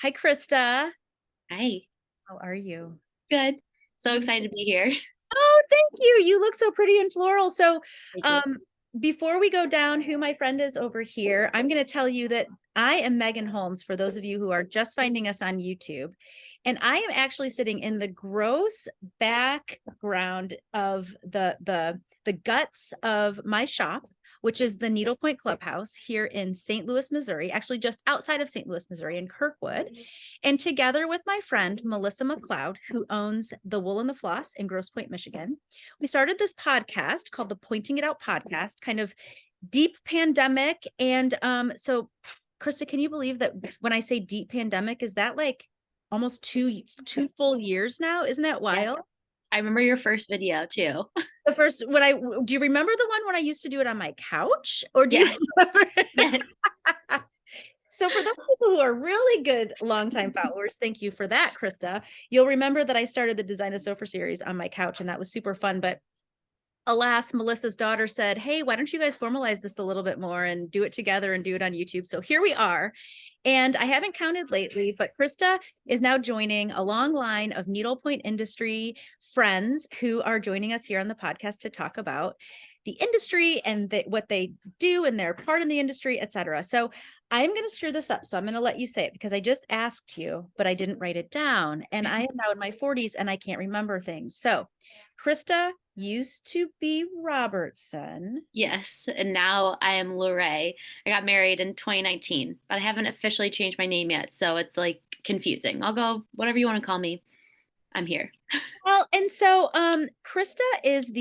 Hi, Krista. Hi. How are you? Good. So You excited to be here. Oh, thank you. You look so pretty and floral. So, Thank you. um, before we go down who my friend is over here, I'm going to tell you that I am Megan Holmes, for those of you who are just finding us on YouTube. And I am actually sitting in the gross background of the guts of my shop, which is the Needlepoint Clubhouse here in St. Louis, Missouri, actually just outside of St. Louis, Missouri, in Kirkwood. And together with my friend, Melissa McLeod, who owns The Wool and the Floss in Grosse Pointe, Michigan, we started this podcast called the Pointing It Out Podcast, kind of deep pandemic. And so, Krista, can you believe that when I say deep pandemic, is that like almost two full years now? Isn't that Yeah. wild? I remember your first video too. The first when I do you remember the one when I used to do it on my couch? Or do you Yes. remember? Yes. So for those people who are really good longtime followers, thank you for that, Krista. You'll remember that I started the Design a Sofa series on my couch, and that was super fun. But alas, Melissa's daughter said, "Hey, why don't you guys formalize this a little bit more and do it together and do it on YouTube?" So here we are. And I haven't counted lately, but Krista is now joining a long line of needlepoint industry friends who are joining us here on the podcast to talk about the industry and what they do and their part in the industry, et cetera. So I'm going to screw this up. So I'm going to let you say it because I just asked you, but I didn't write it down. And I am now in my 40s and I can't remember things. So Krista used to be Robertson. Yes. And now I am Lorraine. I got married in 2019, but I haven't officially changed my name yet. So it's like confusing. I'll go whatever you want to call me. I'm here. Well, and so Krista is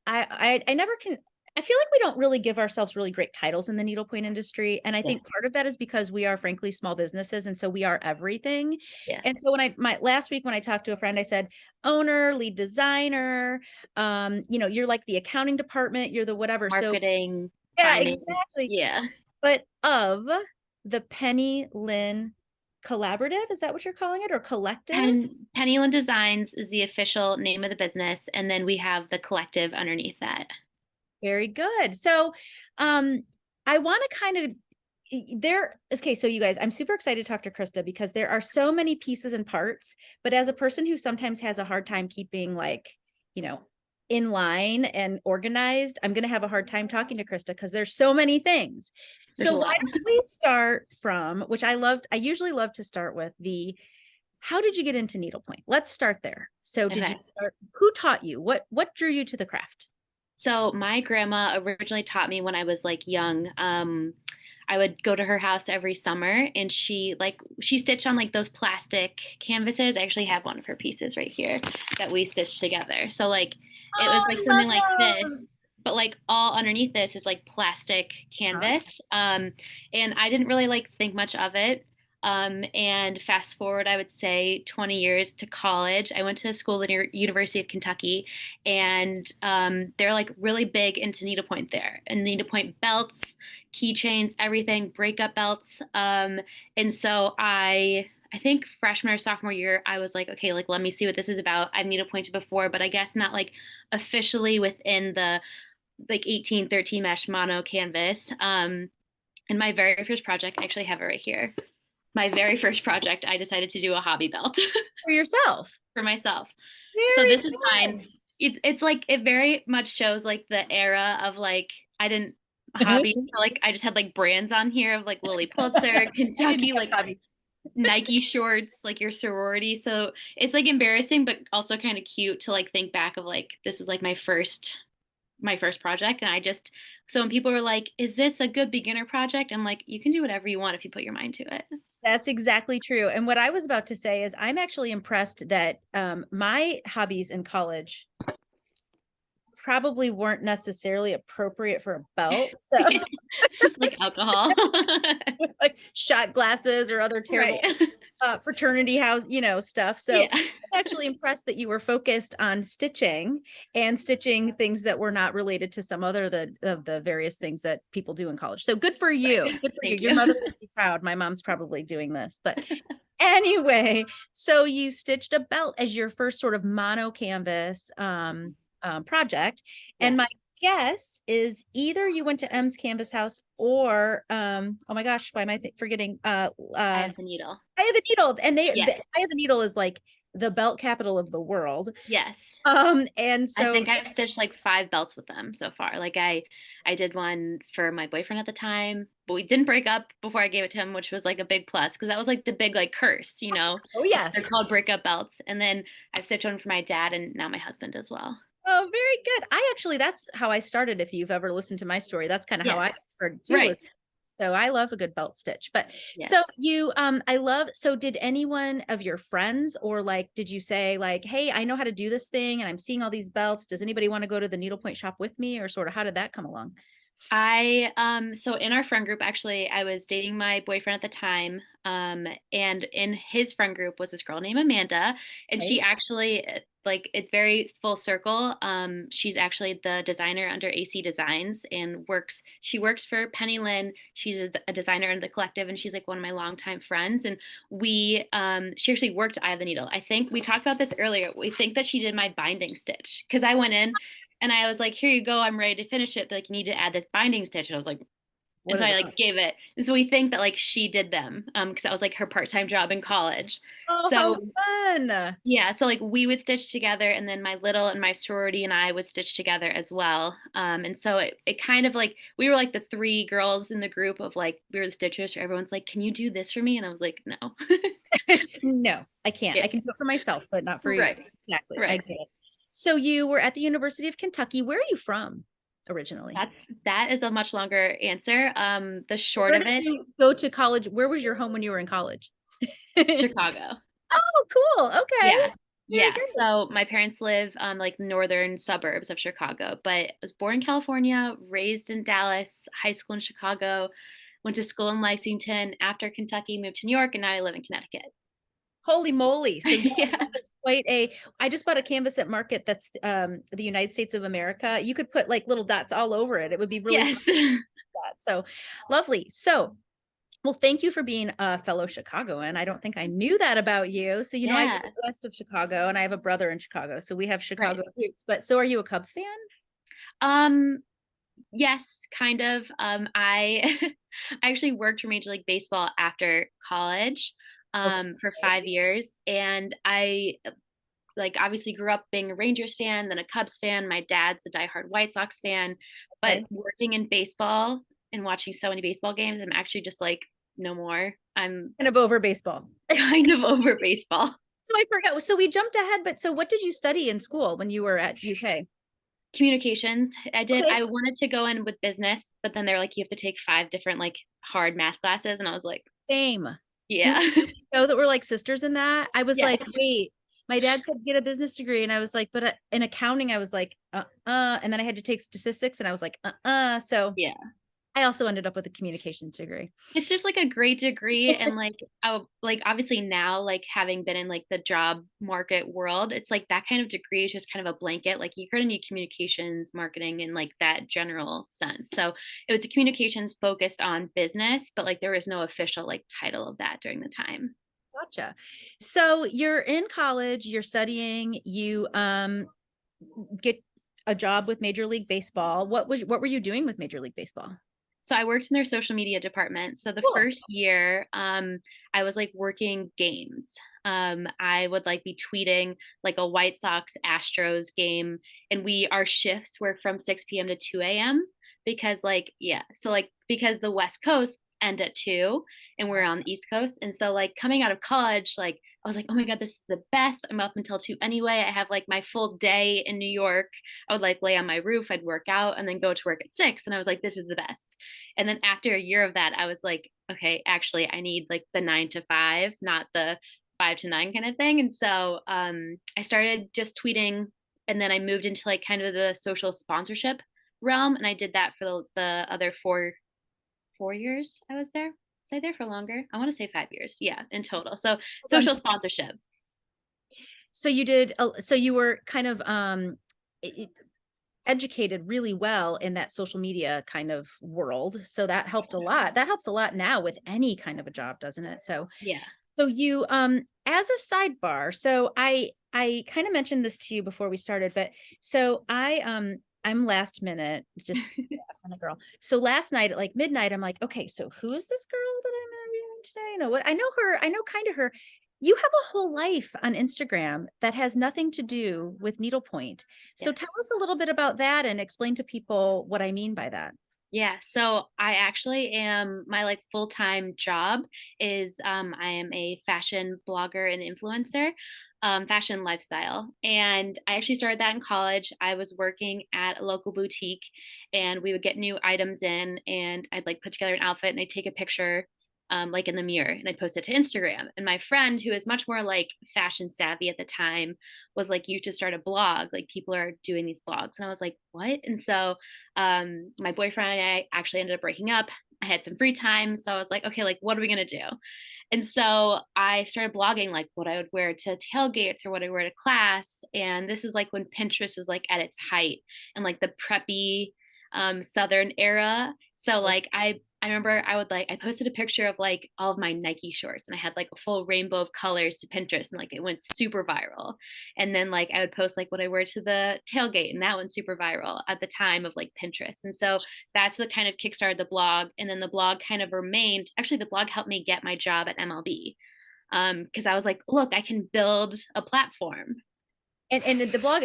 I never can I feel like we don't really give ourselves really great titles in the needlepoint industry. And I Yeah. think part of that is because we are frankly small businesses. And so we are everything. Yeah. And so when my last week when I talked to a friend, I said, owner, lead designer, you're like the accounting department, you're the whatever. So Marketing, yeah, finance. exactly. Yeah. But of the Penny Linn Collaborative, is that what you're calling it? Or collective? Pennyland Designs is the official name of the business. And then we have the collective underneath that. Very good. So, I want to kind of okay, so you guys, I'm super excited to talk to Krista because there are so many pieces and parts, but as a person who sometimes has a hard time keeping like, you know, in line and organized, I'm going to have a hard time talking to Krista because there's so many things. There's So a why lot. don't we start from, which I usually love to start with how did you get into needlepoint? Let's start there. So Okay. who taught you? What drew you to the craft? So my grandma originally taught me when I was like young. I would go to her house every summer and she stitched on like those plastic canvases. I actually have one of her pieces right here that we stitched together. So like it Oh, was like I something like love this, those. but like all underneath this is like plastic Huh? canvas. And I didn't really like think much of it. And fast forward, I would say 20 years to college. I went to school at the University of Kentucky, and they're like really big into needlepoint there, and needlepoint belts, keychains, everything, breakup belts. And so I think freshman or sophomore year, I was like, okay, like let me see what this is about. I've needlepointed before, but I guess not like officially within the like 1813 mesh mono canvas. And my very first project, I actually have it right here. My very first project, I decided to do a hobby belt For yourself. for myself. So Very this is mine. good. It's like it very much shows like the era of like I didn't hobbies. So, like I just had like brands on here of like Lily Pulitzer, I didn't Kentucky, have like hobbies. Nike shorts, like your sorority. So it's like embarrassing, but also kind of cute to like think back of like this is like my first project. And I just so when people were like, "Is this a good beginner project?" I'm like, "You can do whatever you want if you put your mind to it." That's exactly true. And what I was about to say is I'm actually impressed that my hobbies in college probably weren't necessarily appropriate for a belt. So Just like alcohol. like shot glasses or other Right. terrible fraternity house, stuff. So Yeah. I'm actually impressed that you were focused on stitching and stitching things that were not related to some other of the various things that people do in college. So good for you. Right. Good for you. Thank Your you. mother would be proud. My mom's probably doing this, but anyway, so you stitched a belt as your first sort of mono canvas project. And Yeah. my guess is either you went to M's Canvas House or oh my gosh, why am I forgetting I have the needle. Eye of the Needle. And the Yes. Eye of the Needle is like the belt capital of the world. Yes. And I so think I've stitched like 5 belts with them so far. Like I did one for my boyfriend at the time, but we didn't break up before I gave it to him, which was like a big plus because that was like the big like curse, you know. oh It's they're yes. called breakup belts. And then I've stitched one for my dad and now my husband as well. Oh, very good. I actually, that's how I started. If you've ever listened to my story, that's kind of how Yeah. I got started too. Right. So I love a good belt stitch. But Yeah. so you, I love, so did anyone of your friends or like, did you say like, hey, I know how to do this thing and I'm seeing all these belts. Does anybody want to go to the needlepoint shop with me? Or sort of how did that come along? So in our friend group, actually, I was dating my boyfriend at the time. And in his friend group was this girl named Amanda, and Okay. she actually like it's very full circle. She's actually the designer under AC Designs and she works for Penny Linn. She's a designer in the collective, and she's like one of my longtime friends. And she actually worked Eye of the Needle. I think we talked about this earlier. We think that she did my binding stitch because I went in and I was like, here you go. I'm ready to finish it. They're like, you need to add this binding stitch. And I was like, and What so is I it? like gave it. And so we think that like she did them because that was like her part-time job in college. Oh, how So fun. yeah, so like we would stitch together and then my little and my sorority and I would stitch together as well. And so it kind of like we were like the 3 girls in the group of like we were the stitchers. So everyone's like, can you do this for me? And I was like, no. No, I can't. Yeah. I can do it for myself, but not for you. Right. Exactly. I Right. get it. So you were at the University of Kentucky. Where are you from originally? That is a much longer answer. The short Where of did it, you go to college? Where was your home when you were in college? Chicago. Oh, cool. Okay. Yeah. Very Yeah. good. So my parents live like northern suburbs of Chicago, but I was born in California, raised in Dallas, high school in Chicago, went to school in Lexington, after Kentucky, moved to New York, and now I live in Connecticut. Holy moly. So yes, Yeah. that is quite a I just bought a canvas at market that's the United States of America. You could put like little dots all over it. It would be really fun Yes. to do that. So lovely. So well, thank you for being a fellow Chicagoan. I don't think I knew that about you. So, I Yeah. live west of Chicago and I have a brother in Chicago. So we have Right. Chicago roots. But so are you a Cubs fan? Um, yes, kind of. I I actually worked for Major League Baseball after college for Okay. 5 years, and I like obviously grew up being a Rangers fan, then a Cubs fan. My dad's a diehard White Sox fan, but Okay. working in baseball and watching so many baseball games, I'm actually just like, no more. I'm Kind of over baseball. kind of over baseball. So I forgot. So we jumped ahead, but so what did you study in school when you were at UK? Communications. Okay. I wanted to go in with business, but then they're like, you have to take 5 different like hard math classes. And I was like, Same. Do yeah. we know that we're like sisters in that? I was Yes. like, wait, my dad said get a business degree. And I was like, but in accounting, I was like, and then I had to take statistics and I was like, So Yeah. I also ended up with a communications degree. It's just like a great degree and like like obviously now like having been in like the job market world, it's like that kind of degree is just kind of a blanket. Like you're gonna need communications, marketing, in like that general sense. So it was a communications focused on business, but like there was no official like title of that during the time. Gotcha. So you're in college, you're studying, you get a job with Major League Baseball. What were you doing with Major League Baseball? So I worked in their social media department. So the Cool. first year, I was like working games. I would like be tweeting like a White Sox Astros game, and our shifts were from 6 p.m. to 2 a.m. because like yeah, so like because the West Coast end at 2 and we're on the East Coast, and so like coming out of college, like I was like, oh my God, this is the best. I'm up until 2 anyway. I have like my full day in New York. I would like lay on my roof, I'd work out, and then go to work at 6. And I was like, this is the best. And then after a year of that, I was like, okay, actually, I need like the 9 to 5, not the 5 to 9 kind of thing. And so I started just tweeting, and then I moved into like kind of the social sponsorship realm, and I did that for the other 4 years I was there. Was I there for longer? I want to say 5 years. Yeah, in total. So social sponsorship. So you did, so you were kind of educated really well in that social media kind of world. So that helped a lot. That helps a lot now with any kind of a job, doesn't it? So Yeah. so you as a sidebar, so I kind of mentioned this to you before we started, but so I I'm last minute, just last minute girl. So last night at like midnight, I'm like, okay, so who is this girl that I'm interviewing today? You know what? I know her. I know kind of her. You have a whole life on Instagram that has nothing to do with needlepoint. So tell Yes. us a little bit about that and explain to people what I mean by that. Yeah, so I actually am my like full-time job is I am a fashion blogger and influencer, fashion lifestyle. And I actually started that in college. I was working at a local boutique and we would get new items in and I'd like put together an outfit and I'd take a picture like in the mirror and I'd post it to Instagram. And my friend who is much more like fashion savvy at the time was like, you should start a blog. Like people are doing these blogs. And I was like, what? And so my boyfriend and I actually ended up breaking up. I had some free time, so I was like, okay, like what are we gonna do? And so I started blogging like what I would wear to tailgates or what I wear to class. And this is like when Pinterest was like at its height and like the preppy southern era. So like I remember I would like I posted a picture of like all of my Nike shorts and I had like a full rainbow of colors to Pinterest and like it went super viral. And then like I would post like what I wear to the tailgate and that went super viral at the time of like Pinterest. And so that's what kind of kickstarted the blog. And then the blog kind of remained. Actually, the blog helped me get my job at MLB because I was like, look, I can build a platform. And the blog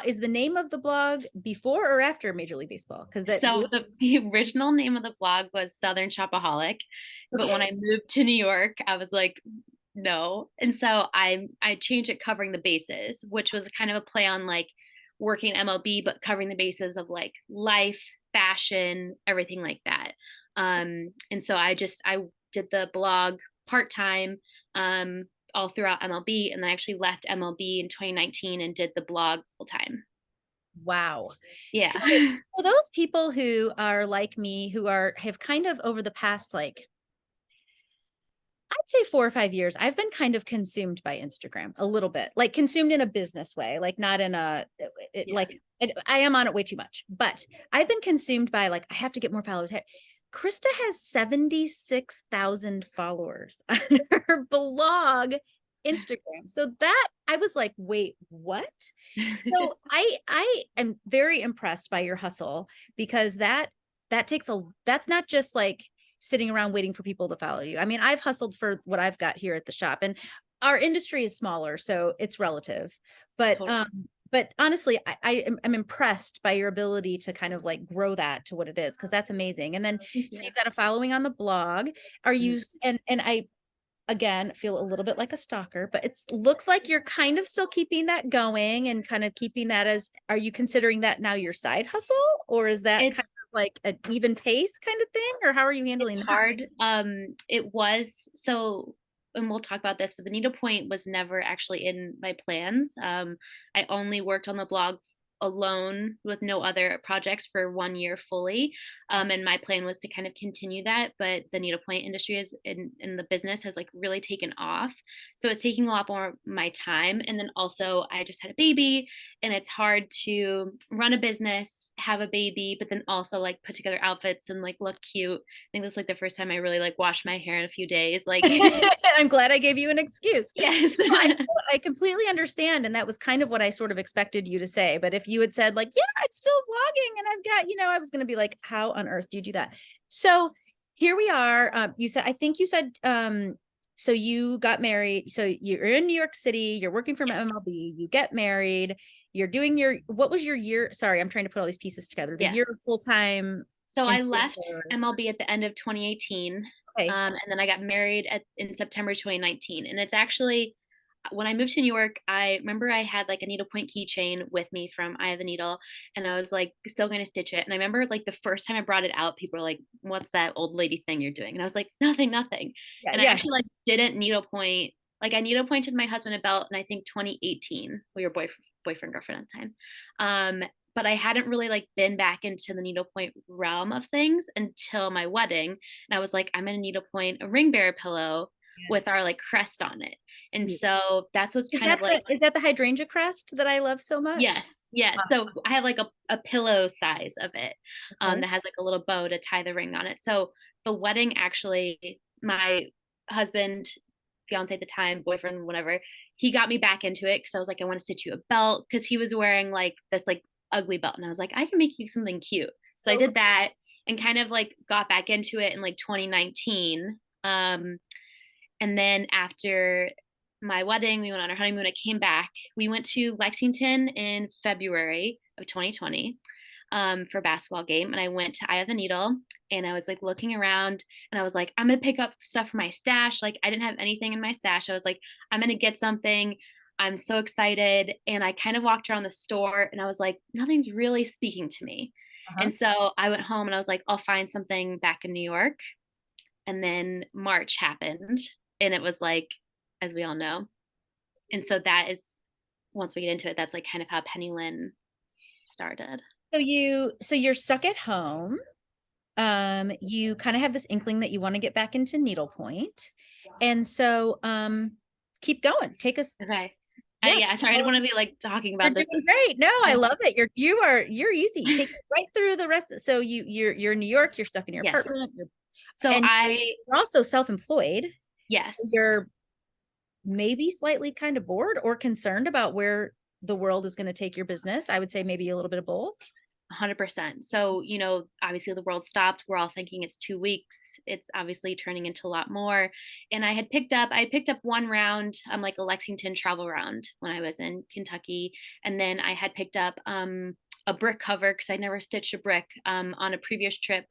is the name of the blog before or after Major League Baseball? Because that So the original name of the blog was Southern Shopaholic, but when okay. I moved to New York, I was like, no. And so I changed it covering the bases, which was kind of a play on like working MLB, but covering the bases of like life, fashion, everything like that. And so I did the blog part time um, all throughout MLB, and I actually left MLB in 2019 and did the blog full time. Wow. Yeah. So for those people who are like me, who have kind of over the past, like, I'd say 4 or 5 years, I've been kind of consumed by Instagram a little bit, like consumed in a business way, like not in Yeah. like I am on it way too much, but I've been consumed by like, I have to get more followers. Krista has 76,000 followers on her blog Instagram. So that I was like, wait, what? So I am very impressed by your hustle because that's not just like sitting around waiting for people to follow you. I mean, I've hustled for what I've got here at the shop and our industry is smaller, so it's relative. But Totally. but honestly, I'm impressed by your ability to kind of like grow that to what it is because that's amazing. And then Thank so you. you've got a following on the blog. Are Mhm. you and I again feel a little bit like a stalker, but it looks like you're kind of still keeping that going and kind of keeping that as, are you considering that now your side hustle, or is that It's kind of like an even pace kind of thing, or how are you it's handling that? hard. It was so, and we'll talk about this, but the needlepoint was never actually in my plans. I only worked on the blog alone with no other projects for 1 year fully. And my plan was to kind of continue that, but the needlepoint industry is in the business has like really taken off. So it's taking a lot more of my time. And then also I just had a baby and it's hard to run a business, have a baby, but then also like put together outfits and like look cute. I think this is like the first time I really like washed my hair in a few days. Like, I'm glad I gave you an excuse. yes. No, I completely understand. And that was kind of what I sort of expected you to say. But if you had said, like, yeah, I'm still vlogging and I've got, I was going to be like, how on earth do you do that? So here we are. I think you said, so you got married. So you're in New York City, you're working from Yeah. MLB, you get married, you're doing what was your year? Sorry, I'm trying to put all these pieces together. The Yeah. year of full-time So I left influencer. MLB at the end of 2018. Okay. And then I got married in September 2019. And it's actually when I moved to New York, I remember I had like a needlepoint keychain with me from Eye of the Needle, and I was like still going to stitch it. And I remember like the first time I brought it out, people were like, "What's that old lady thing you're doing?" And I was like, "Nothing, nothing." Yeah, And I yeah. actually like didn't needlepoint. Like I needlepointed my husband a belt in I think 2018. We were boyfriend girlfriend at the time. But I hadn't really like been back into the needlepoint realm of things until my wedding. And I was like, I'm gonna needlepoint a ring bearer pillow with Yes. our like crest on it. And Sweet. so that's what's kind of like, Is that the hydrangea crest that I love so yes, much? yes. So I have like a pillow size of it Okay. that has like a little bow to tie the ring on it. So the wedding actually, my husband, fiance at the time, boyfriend, whatever, he got me back into it because I was like, I want to stitch you a belt because he was wearing like this like ugly belt. And I was like, I can make you something cute. So I So did that and kind of like got back into it in like 2019. And then after my wedding, we went on our honeymoon. I came back. We went to Lexington in February of 2020 for a basketball game. And I went to Eye of the Needle and I was like looking around and I was like, I'm going to pick up stuff for my stash. Like I didn't have anything in my stash. I was like, I'm going to get something. I'm so excited. And I kind of walked around the store and I was like, nothing's really speaking to me. uh-huh. And so I went home and I was like, I'll find something back in New York. And then March happened and it was like, as we all know. And so that is, once we get into it, that's like kind of how Penny Linn started. So you're stuck at home. You kind of have this inkling that you want to get back into needlepoint. And so keep going. Take us, Okay. yeah. Yeah, sorry, I don't want to be like talking You're about this. doing great. No, I love it. You're easy. Take it right through the rest. So you're in New York, you're stuck in your Yes. apartment, So and you're also self-employed. So yes, you're maybe slightly kind of bored or concerned about where the world is going to take your business. I would say maybe a little bit of both. 100%. So, obviously the world stopped. We're all thinking it's 2 weeks. It's obviously turning into a lot more. And I had picked up one round, like a Lexington travel round when I was in Kentucky. And then I had picked up a brick cover because I never stitched a brick on a previous trip.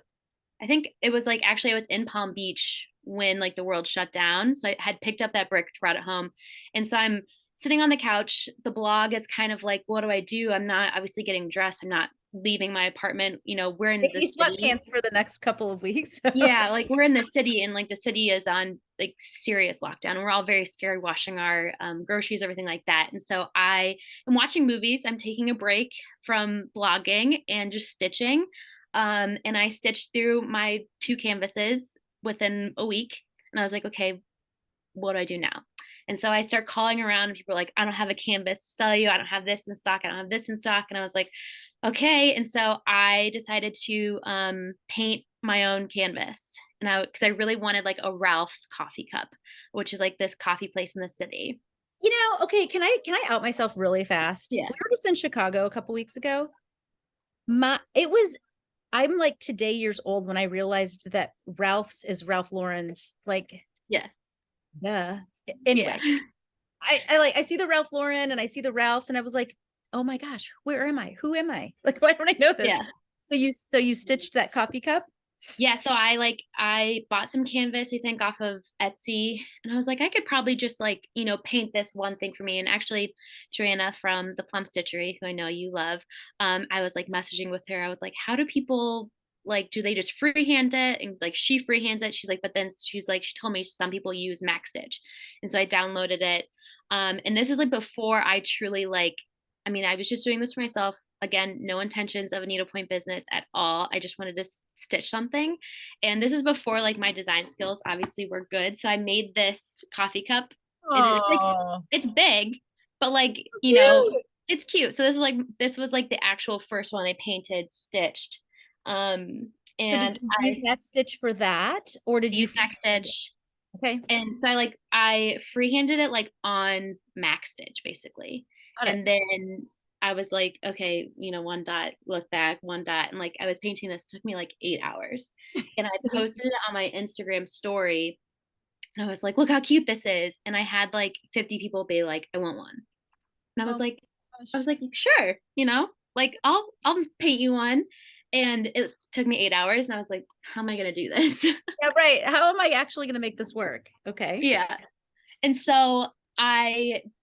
I think it was like actually I was in Palm Beach when like the world shut down. So I had picked up that brick, brought it home. And so I'm sitting on the couch. The blog is kind of like, what do I do? I'm not obviously getting dressed. I'm not leaving my apartment. We're in the Maybe city. sweatpants for the next couple of weeks. Yeah, like we're in the city and like the city is on like serious lockdown. And we're all very scared washing our groceries, everything like that. And so I am watching movies. I'm taking a break from blogging and just stitching. And I stitched through my 2 canvases within a week. And I was like, okay, what do I do now? And so I start calling around and people are like, I don't have a canvas to sell you. I don't have this in stock. I don't have this in stock. And I was like, okay. And so I decided to paint my own canvas. And because I really wanted like a Ralph's coffee cup, which is like this coffee place in the city. Okay, can I out myself really fast? Yeah. We were just in Chicago a couple weeks ago. I'm like today years old when I realized that Ralph's is Ralph Lauren's, like, Yeah. yeah. Yeah. Anyway, I see the Ralph Lauren and I see the Ralphs and I was like, oh my gosh, where am I? Who am I? Like, why don't I know this? Yeah. So you stitched that coffee cup? Yeah, so I bought some canvas, I think, off of Etsy, and I was like, I could probably just like, paint this one thing for me. And actually, Joanna from the Plum Stitchery, who I know you love, I was like messaging with her. I was like, how do people like, do they just freehand it? And like she freehands it. She's like, but then she's like, she told me some people use Max Stitch. And so I downloaded it. And this is like before I truly like, I mean, I was just doing this for myself. Again, no intentions of a needlepoint business at all. I just wanted to stitch something. And this is before like my design skills obviously were good. So I made this coffee cup. It's like Oh, it's big, but like, cute. it's cute. So this was like the actual first one I painted, stitched. So did And you use I that stitch for that, or did you used Max Stitch. Okay, And so I freehanded it like on Max Stitch basically. got it. And then I was like, okay, one dot, look back, one dot. And like I was painting this, took me like 8 hours. And I posted it on my Instagram story. And I was like, look how cute this is. And I had like 50 people be like, I want one. And Oh I gosh. was like, sure, like I'll paint you one. And it took me 8 hours. And I was like, how am I gonna do this? Yeah, right. How am I actually going to make this work? Okay. Yeah. And so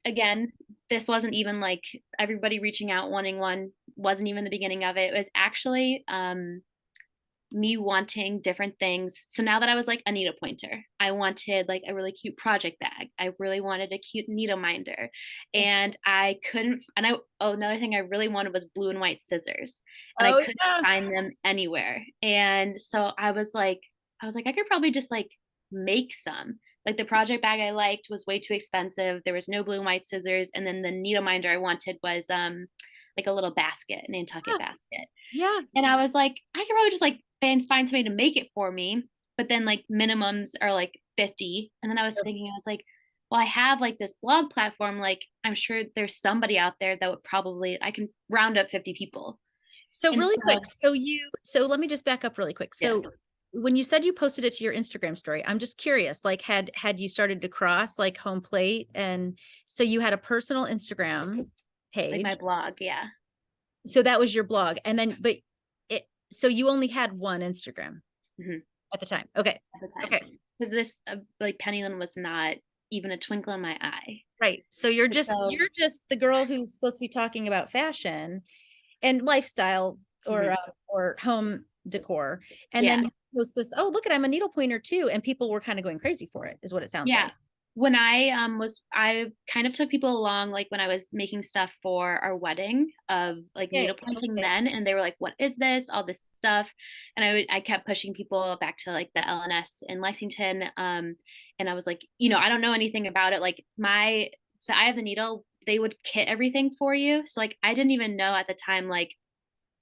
again, this wasn't even like everybody reaching out wanting one, wasn't even the beginning of it. It was actually me wanting different things. So now that I was like a needlepointer, I wanted like a really cute project bag. I really wanted a cute needle minder. And I couldn't, and another thing I really wanted was blue and white scissors. And I Oh couldn't yeah. find them anywhere. And so I could probably just like make some. Like the project bag I liked was way too expensive. There was no blue and white scissors. And then the needle minder I wanted was like a little basket, a Nantucket basket. Yeah. And I was like, I could probably just like find somebody to make it for me. But then like minimums are like 50. And then I was thinking, I was like, well, I have like this blog platform, like I'm sure there's somebody out there that would probably, I can round up 50 people. So And really quick, so, so let me just back up really quick. yeah. So when you said you posted it to your Instagram story, I'm just curious, like had you started to cross like home plate, and so you had a personal Instagram Like my page. blog, yeah. So that was your blog. And then but it so you only had one Instagram Mhm. at the time. Okay. At the time. Okay. Because this, like Pennylin was not even a twinkle in my eye. Right. So you're And just so, you're just the girl who's supposed to be talking about fashion and lifestyle mhm. or home decor. And Yeah. then you post this, oh, look at I'm a needle pointer too. And people were kind of going crazy for it, is what it sounds Yeah. like. When I kind of took people along like when I was making stuff for our wedding of like Okay. needle pointing Okay. then, and they were like, what is this? All this stuff. And I kept pushing people back to like the LNS in Lexington. And I was like, I don't know anything about it. Like the Eye of the Needle, they would kit everything for you. So like I didn't even know at the time like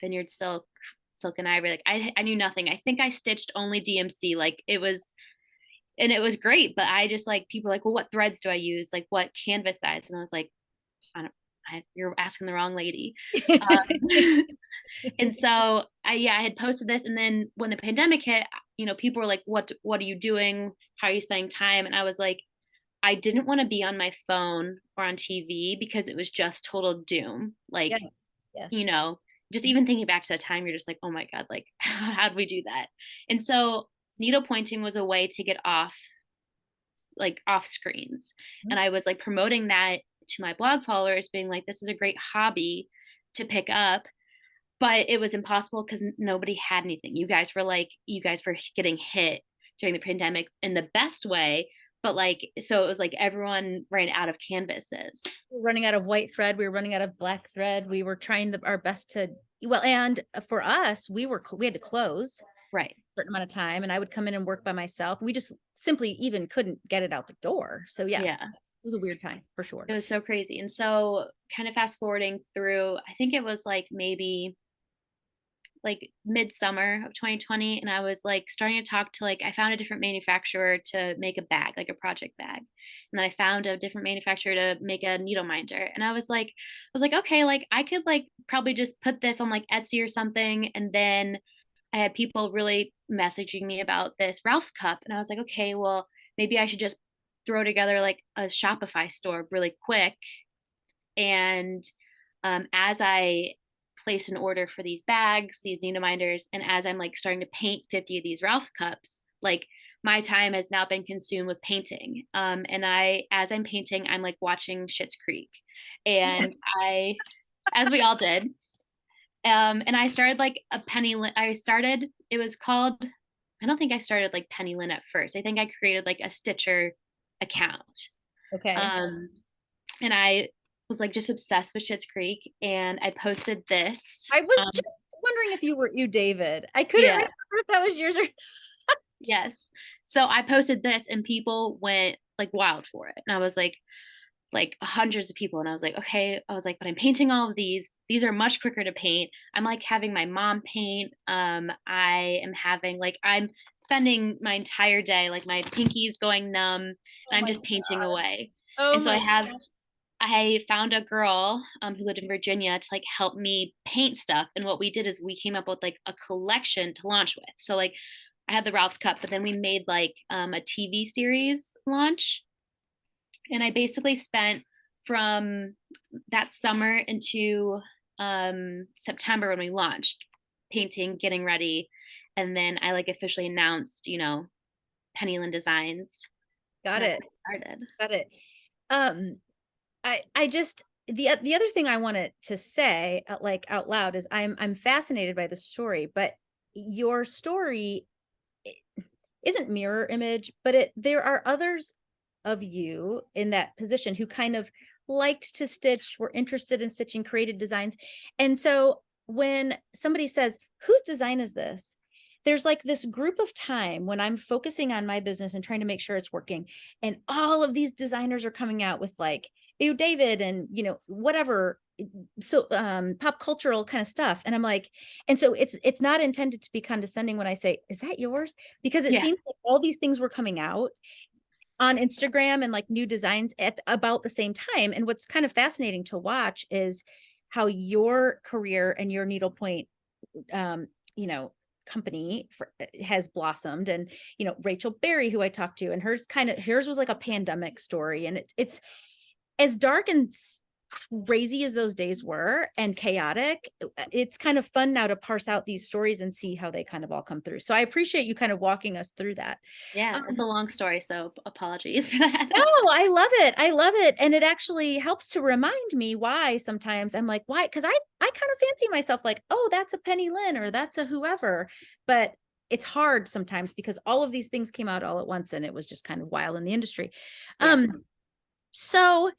Vineyard Silk, Silk and Ivory. Like I knew nothing. I think I stitched only DMC. Like it was great, but I just like people were like, well, what threads do I use? Like what canvas size? And I was like, I don't, you're asking the wrong lady. Um, and so I had posted this, and then when the pandemic hit, people were like, what are you doing? How are you spending time? And I was like, I didn't want to be on my phone or on TV because it was just total doom. Like, Yes. you Yes. know, just even thinking back to that time, you're just like, oh my God, like, how did we do that? And so needle pointing was a way to get off screens. Mhm. And I was like promoting that to my blog followers, being like, this is a great hobby to pick up. But it was impossible because nobody had anything. You guys were getting hit during the pandemic in the best way. But like, so it was like everyone ran out of canvases. We were running out of white thread. We were running out of black thread. We were trying our best to, well, and for us, we had to close Right. certain amount of time, and I would come in and work by myself. We just simply even couldn't get it out the door. So yes, Yeah. it was a weird time for sure. It was so crazy. And so kind of fast forwarding through, I think it was like maybe like midsummer of 2020, and I was like starting to talk to, like, I found a different manufacturer to make a bag, like a project bag. And then I found a different manufacturer to make a needle minder. And I was like, okay, like I could like probably just put this on like Etsy or something. And then I had people really messaging me about this Ralph's cup. And I was like, okay, well, maybe I should just throw together like a Shopify store really quick. And as I place an order for these bags, these needle minders, and as I'm like starting to paint 50 of these Ralph cups, like my time has now been consumed with painting. And as I'm painting, I'm like watching Schitt's Creek, and as we all did. And I started like a penny. It was called. I don't think I started like Penny Linn at first. I think I created like a Stitcher account. Okay. Um, and I was like just obsessed with Schitt's Creek, and I posted this. I was just wondering if you were you, David. I couldn't Yeah, remember if that was yours or yes. So I posted this, and people went like wild for it, and I was like hundreds of people, and I was like, okay, I was like, but I'm painting all of these. These are much quicker to paint. I'm like having my mom paint. I'm spending my entire day like my pinky's going numb, and oh I'm my just painting gosh. away. Oh And so my gosh. I found a girl who lived in Virginia to like help me paint stuff. And what we did is we came up with like a collection to launch with. So like I had the Ralph's Cup, but then we made like a TV series launch. And I basically spent from that summer into September when we launched painting, getting ready. And then I like officially announced, Pennyland Designs. Got And that's it. how it started. Got it. Um, I just the other thing I wanted to say like out loud is I'm fascinated by the story, but your story isn't mirror image, but there are others of you in that position who kind of liked to stitch, were interested in stitching, created designs. And so when somebody says, whose design is this? There's like this group of time when I'm focusing on my business and trying to make sure it's working. And all of these designers are coming out with like, ew, David, and whatever. So pop cultural kind of stuff. And I'm like, and so it's not intended to be condescending when I say, is that yours? Because it Yeah. seems like all these things were coming out on Instagram and like new designs at about the same time. And what's kind of fascinating to watch is how your career and your needlepoint, um, you know, company has blossomed. And, Rachel Berry, who I talked to, and hers was like a pandemic story. And it's as dark and crazy as those days were and chaotic, it's kind of fun now to parse out these stories and see how they kind of all come through. So I appreciate you kind of walking us through that. Yeah, it's a um, long story, so apologies for that. no, I love it. I love it. And it actually helps to remind me why sometimes I'm like, why? Because I kind of fancy myself like, oh, that's a Penny Linn or that's a whoever. But it's hard sometimes because all of these things came out all at once and it was just kind of wild in the industry. Yeah. So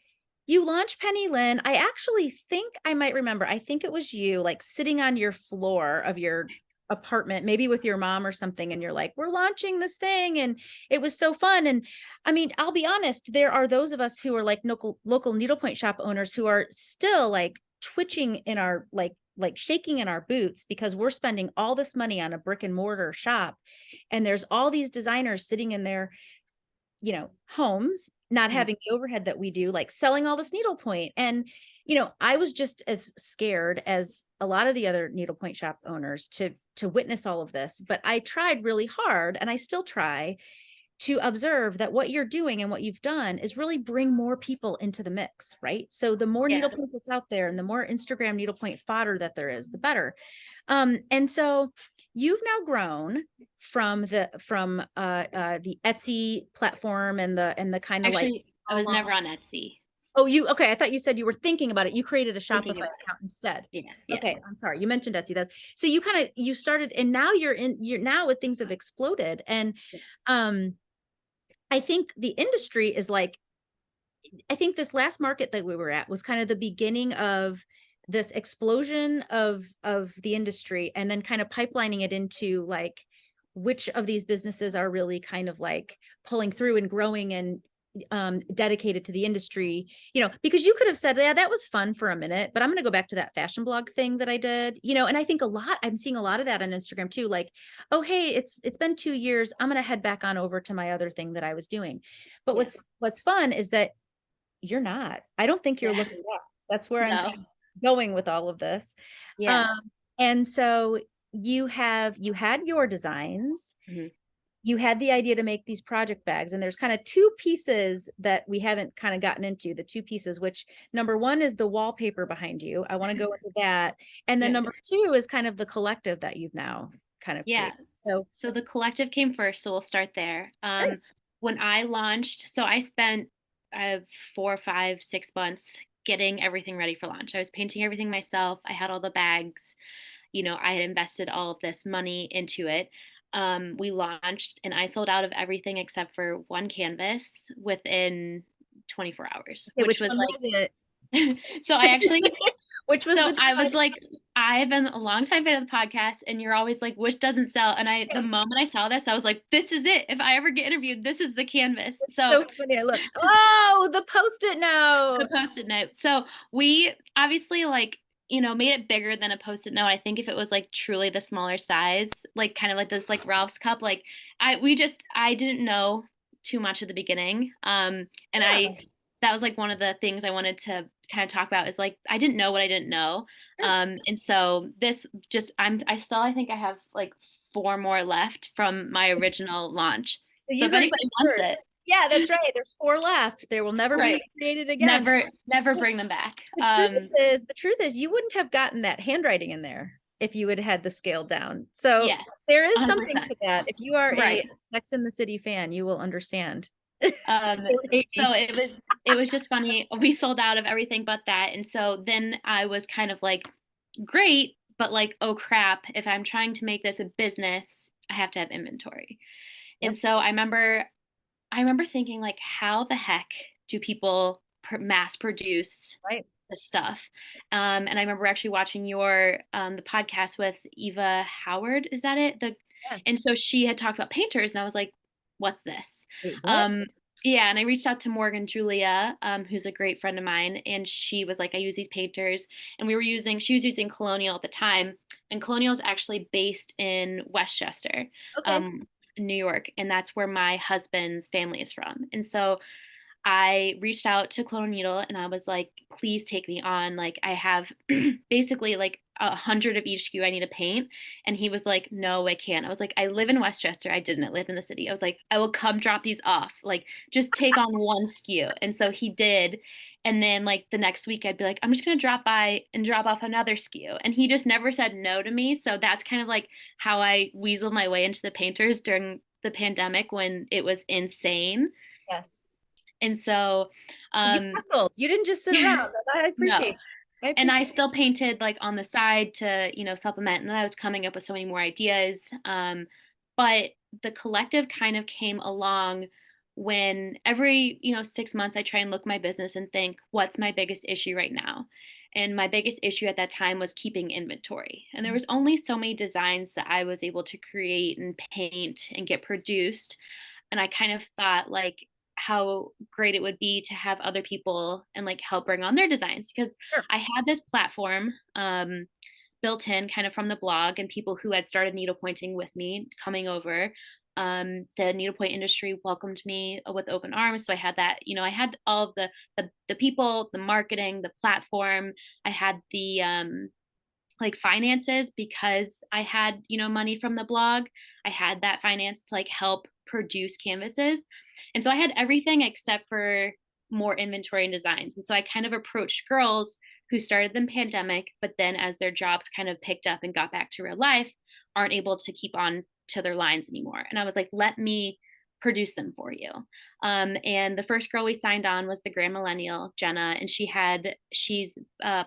you launched Penny Linn. I actually think I might remember. I think it was you like sitting on your floor of your apartment, maybe with your mom or something, and you're like, we're launching this thing. And it was so fun. And I mean, I'll be honest, there are those of us who are like local needlepoint shop owners who are still like twitching in our like shaking in our boots because we're spending all this money on a brick and mortar shop. And there's all these designers sitting in their homes, not Mhm. having the overhead that we do, like selling all this needlepoint. And, I was just as scared as a lot of the other needlepoint shop owners to witness all of this. But I tried really hard, and I still try to observe that what you're doing and what you've done is really bring more people into the mix, right? So the more Yeah. needlepoint that's out there and the more Instagram needlepoint fodder that there is, the better. And so you've now grown from the Etsy platform and the kind of like Actually, I was never on Etsy. oh, okay. I thought you said you were thinking about it. You created a Thinking Shopify about account instead. it. Yeah, yeah. Okay, I'm sorry. You mentioned Etsy. That's so you started, and now you're now with things have exploded. And Yes. um I think the industry is like, I think this last market that we were at was kind of the beginning of this explosion of the industry, and then kind of pipelining it into like which of these businesses are really kind of like pulling through and growing and dedicated to the industry, because you could have said, yeah, that was fun for a minute, but I'm going to go back to that fashion blog thing that I did, and I think I'm seeing a lot of that on Instagram too. Like, oh, hey, it's been 2 years. I'm going to head back on over to my other thing that I was doing. But Yeah. what's fun is that you're not. I don't think you're Yeah. looking back. That's where I'm No. kind of going with all of this. Yeah. Um, and so you had your designs, Mhm. you had the idea to make these project bags, and there's kind of two pieces that we haven't kind of gotten into, the two pieces, which number one is the wallpaper behind you. I want to go into that. And then Yeah. number two is kind of the collective that you've now kind of Yeah. created. So So the collective came first, so we'll start there. great. When I launched, so I spent 4, 5, 6 months getting everything ready for launch. I was painting everything myself. I had all the bags. I had invested all of this money into it. We launched, and I sold out of everything except for one canvas within 24 hours, Okay, which which was one was it? like, so I actually Which was so the I was design? like, I've been a long time fan of the podcast, and you're always like, which doesn't sell? And the moment I saw this, I was like, this is it. If I ever get interviewed, this is the canvas. So So funny. I look, oh, the post-it the note. post-it note. So we obviously made it bigger than a post-it note. I think if it was like truly the smaller size, like kind of like this like Ralph's cup, like I didn't know too much at the beginning. And Yeah, that was like one of the things I wanted to kind of talk about is like I didn't know what I didn't know. sure. And so this just I think I have like 4 more left from my original launch. So So you if heard anybody it wants first. it, Yeah, that's right. There's four left. There will never be right. recreated again. Never The bring them back. the truth is you wouldn't have gotten that handwriting in there if you had had the scale down. So Yeah, there is something 100%. to that. If you are Right. a Sex in the City fan, you will understand. Um, so it was just funny. We sold out of everything but that. And so then I was kind of like, great, but like, oh crap, if I'm trying to make this a business, I have to have inventory. And Yep. so I remember thinking like, how the heck do people mass produce Right. this stuff? And I remember actually watching the podcast with Eva Howard. Is that it? And Yes. so she had talked about painters, and I was like, what's this? Wait, what? Um, yeah, and I reached out to Morgan Julia, who's a great friend of mine, and she was like, I use these painters, and she was using Colonial at the time, and Colonial is actually based in Westchester. Okay. Um, New York, and that's where my husband's family is from. And so I reached out to Clone Needle and I was like, please take me on. Like, I have basically like 100 of each SKU I need to paint. And he was like, no, I can't. I was like, I live in Westchester. I didn't live in the city. I was like, I will come drop these off. Like, just take on one SKU. And so he did. And then like the next week, I'd be like, I'm just going to drop by and drop off another SKU. And he just never said no to me. So that's kind of like how I weaseled my way into the painters during the pandemic when it was insane. Yes. And so, You um, hustled. You didn't just sit around. I no. appreciate I And I appreciate still painted like on the side to, supplement. And then I was coming up with so many more ideas. But the collective kind of came along when every, 6 months I try and look my business and think, what's my biggest issue right now? And my biggest issue at that time was keeping inventory. And there was only so many designs that I was able to create and paint and get produced. And I kind of thought like how great it would be to have other people and like help bring on their designs because Sure. I had this platform built in kind of from the blog and people who had started needlepointing with me coming over. The needlepoint industry welcomed me with open arms. So I had that, I had all of the people, the marketing, the platform. I had the like finances because I had, money from the blog. I had that finance to like help produce canvases. And so I had everything except for more inventory and designs. And so I kind of approached girls who started the pandemic, but then as their jobs kind of picked up and got back to real life, aren't able to keep on to their lines anymore. And I was like, let me produce them for you. And the first girl we signed on was the Grand Millennial, Jenna, and she's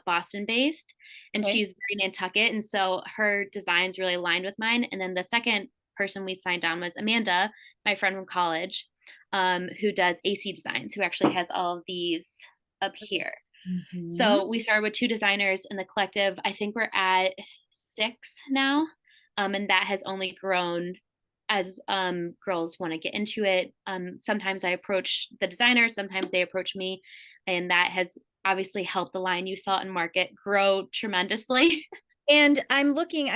Boston based and Okay. she's very Nantucket. And so her designs really aligned with mine. And then the second person we signed on was Amanda, my friend from college, who does AC Designs, who actually has all of these up here. Mhm. So we started with 2 designers in the collective. I think we're at 6 now. And that has only grown as girls want to get into it. Sometimes I approach the designer, sometimes they approach me, and that has obviously helped the line you saw in market grow tremendously. And I'm looking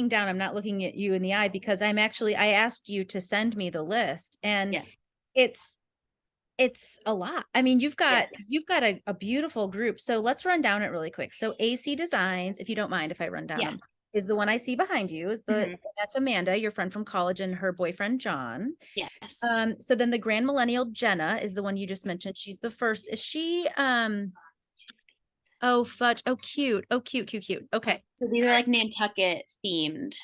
down. I'm not looking at you in the eye because I asked you to send me the list and Yeah, it's it's a lot. I mean, yeah, you've got a beautiful group. So let's run down it really quick. So AC Designs, if you don't mind if I run down yeah. them, is the one I see behind you, Hmm. that's Amanda, your friend from college, and her boyfriend John. Yes. So then the Grand Millennial Jenna is the one you just mentioned. She's the first. Is she oh fudge. Oh cute. Oh cute, cute, cute. Okay. So these are like Nantucket themed.